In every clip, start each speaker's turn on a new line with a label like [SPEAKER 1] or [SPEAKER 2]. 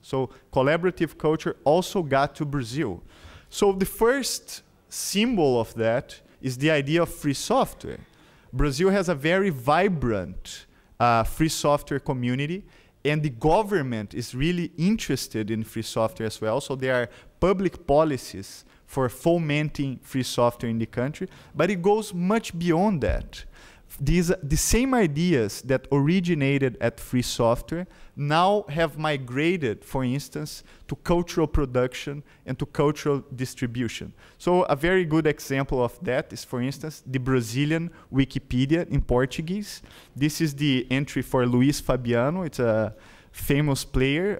[SPEAKER 1] So collaborative culture also got to Brazil. So the first symbol of that is the idea of free software. Brazil has a very vibrant free software community, and the government is really interested in free software as well. So there are public policies for fomenting free software in the country, but it goes much beyond that. The same ideas that originated at free software now have migrated, for instance, to cultural production and to cultural distribution. So a very good example of that is, for instance, the Brazilian Wikipedia in Portuguese. This is the entry for Luis Fabiano. It's a famous player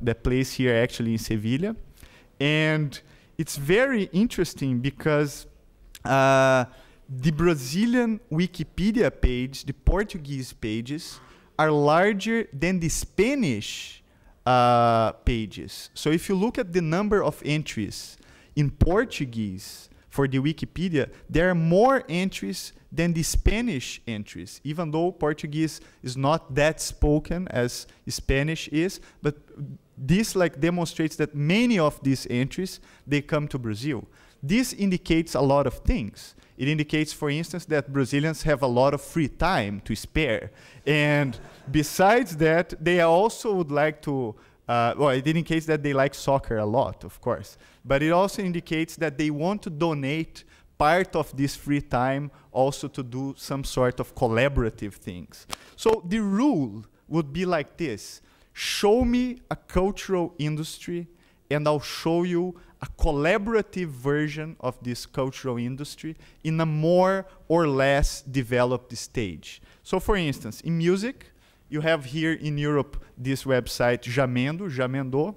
[SPEAKER 1] that plays here actually in Sevilla. And it's very interesting because the Brazilian Wikipedia page, the Portuguese pages, are larger than the Spanish pages. So if you look at the number of entries in Portuguese for the Wikipedia, there are more entries than the Spanish entries, even though Portuguese is not that spoken as Spanish is. But this demonstrates that many of these entries, they come to Brazil. This indicates a lot of things. It indicates, for instance, that Brazilians have a lot of free time to spare. And besides that, they also would like to, well, it indicates that they like soccer a lot, of course. But it also indicates that they want to donate part of this free time also to do some sort of collaborative things. So the rule would be like this. Show me a cultural industry, and I'll show you a collaborative version of this cultural industry in a more or less developed stage. So for instance, in music, you have here in Europe this website Jamendo,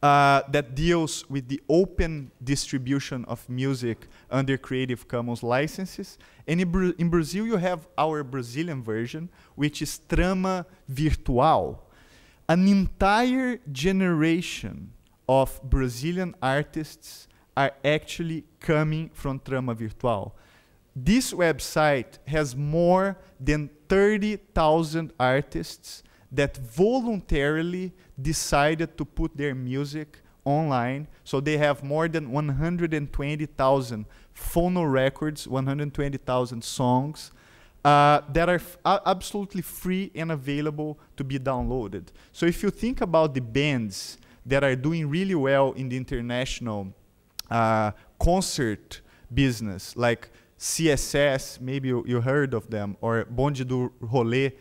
[SPEAKER 1] that deals with the open distribution of music under Creative Commons licenses. And in Brazil, you have our Brazilian version, which is Trama Virtual. An entire generation of Brazilian artists are actually coming from Trama Virtual. This website has more than 30,000 artists that voluntarily decided to put their music online. So they have more than 120,000 phono records, 120,000 songs that are absolutely free and available to be downloaded. So if you think about the bands that are doing really well in the international concert business, like CSS, maybe you heard of them, or Bonde do Rolê,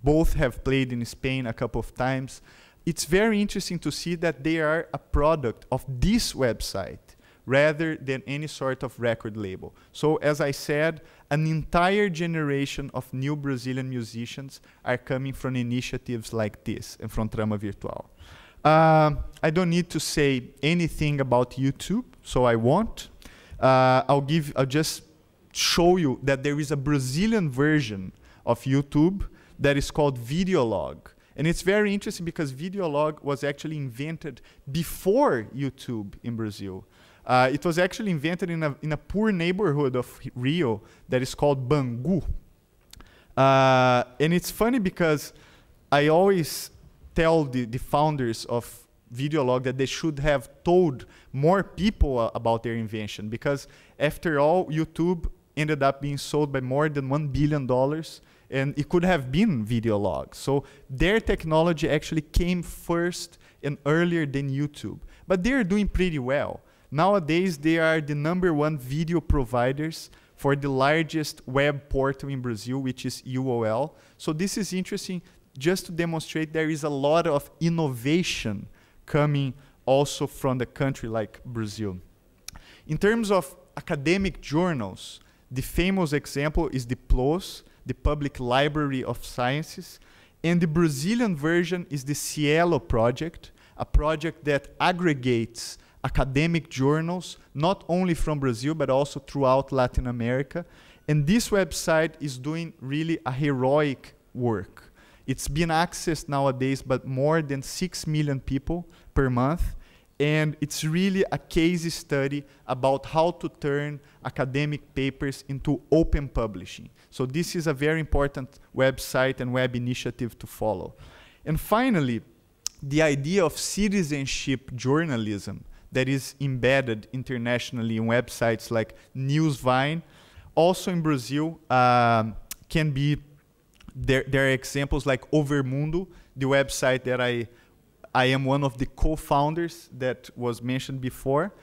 [SPEAKER 1] both have played in Spain a couple of times. It's very interesting to see that they are a product of this website rather than any sort of record label. So as I said, an entire generation of new Brazilian musicians are coming from initiatives like this and from Trama Virtual. I don't need to say anything about YouTube, so I won't. I'll just show you that there is a Brazilian version of YouTube that is called Videolog. And it's very interesting because Videolog was actually invented before YouTube in Brazil. It was actually invented in a poor neighborhood of Rio that is called Bangu. And it's funny because I always tell the founders of Videolog that they should have told more people about their invention, because after all, YouTube ended up being sold by more than $1 billion, and it could have been Videolog. So their technology actually came first and earlier than YouTube. But they're doing pretty well. Nowadays, they are the #1 video providers for the largest web portal in Brazil, which is UOL. So this is interesting just to demonstrate there is a lot of innovation coming also from the country like Brazil. In terms of academic journals, the famous example is the PLOS, the Public Library of Sciences, and the Brazilian version is the Cielo project, a project that aggregates academic journals, not only from Brazil, but also throughout Latin America. And this website is doing really a heroic work. It's been accessed nowadays by more than 6 million people per month. And it's really a case study about how to turn academic papers into open publishing. So this is a very important website and web initiative to follow. And finally, the idea of citizenship journalism that is embedded internationally in websites like Newsvine, also in Brazil, can be, there are examples like Overmundo, the website that I am one of the co-founders that was mentioned before.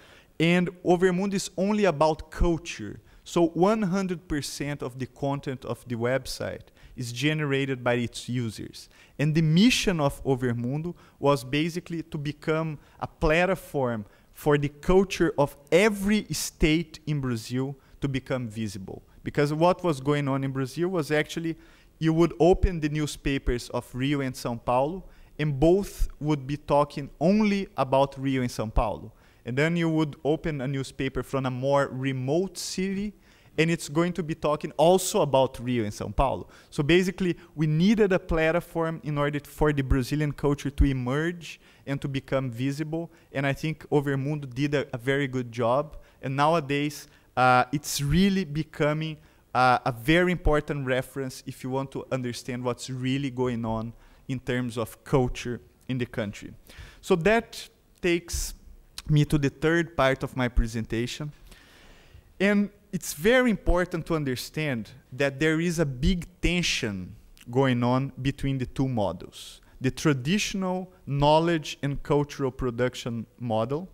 [SPEAKER 1] And Overmundo is only about culture. So 100% of the content of the website is generated by its users. And the mission of Overmundo was basically to become a platform for the culture of every state in Brazil to become visible. Because what was going on in Brazil was actually you would open the newspapers of Rio and São Paulo, and both would be talking only about Rio and São Paulo. And then you would open a newspaper from a more remote city, and it's going to be talking also about Rio and São Paulo. So basically, we needed a platform in order for the Brazilian culture to emerge and to become visible. And I think Overmundo did a very good job. And nowadays, it's really becoming a very important reference if you want to understand what's really going on in terms of culture in the country. So that takes me to the third part of my presentation. And it's very important to understand that there is a big tension going on between the two models. The traditional knowledge and cultural production model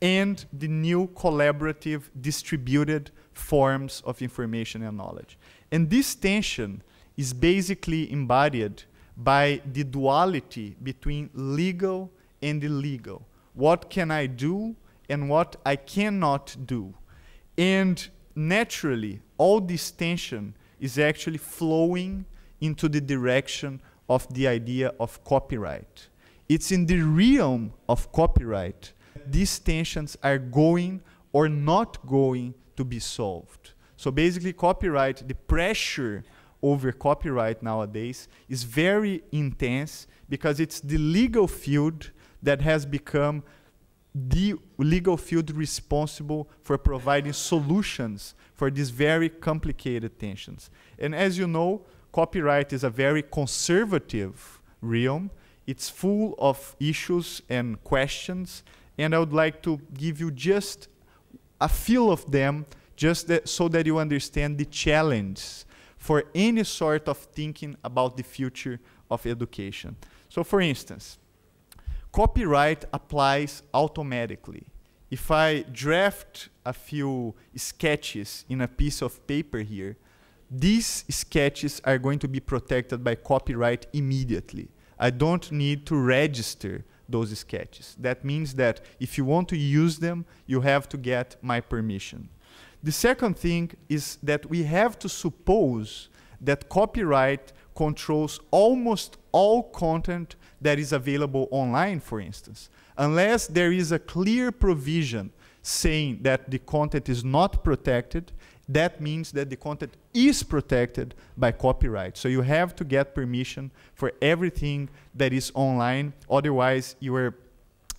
[SPEAKER 1] and the new collaborative distributed forms of information and knowledge. And this tension is basically embodied by the duality between legal and illegal. What can I do and what I cannot do? And naturally, all this tension is actually flowing into the direction of the idea of copyright. It's in the realm of copyright these tensions are going or not going to be solved. So basically, copyright, the pressure over copyright nowadays is very intense because it's the legal field that has become the legal field responsible for providing solutions for these very complicated tensions. And as you know, copyright is a very conservative realm. It's full of issues and questions, and I would like to give you just a few of them, just so that you understand the challenge for any sort of thinking about the future of education. So for instance, copyright applies automatically. If I draft a few sketches in a piece of paper here, these sketches are going to be protected by copyright immediately. I don't need to register those sketches. That means that if you want to use them, you have to get my permission. The second thing is that we have to suppose that copyright controls almost all content that is available online, for instance, unless there is a clear provision saying that the content is not protected. That means that the content is protected by copyright. So you have to get permission for everything that is online, otherwise you are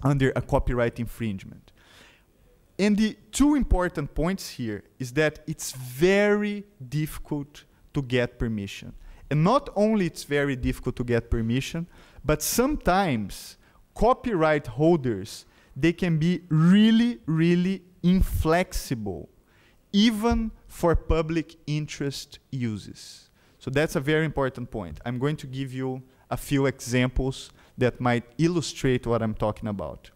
[SPEAKER 1] under a copyright infringement. And the two important points here is that it's very difficult to get permission. And not only it's very difficult to get permission, but sometimes copyright holders, they can be really, really inflexible, even for public interest uses. So that's a very important point. I'm going to give you a few examples that might illustrate what I'm talking about.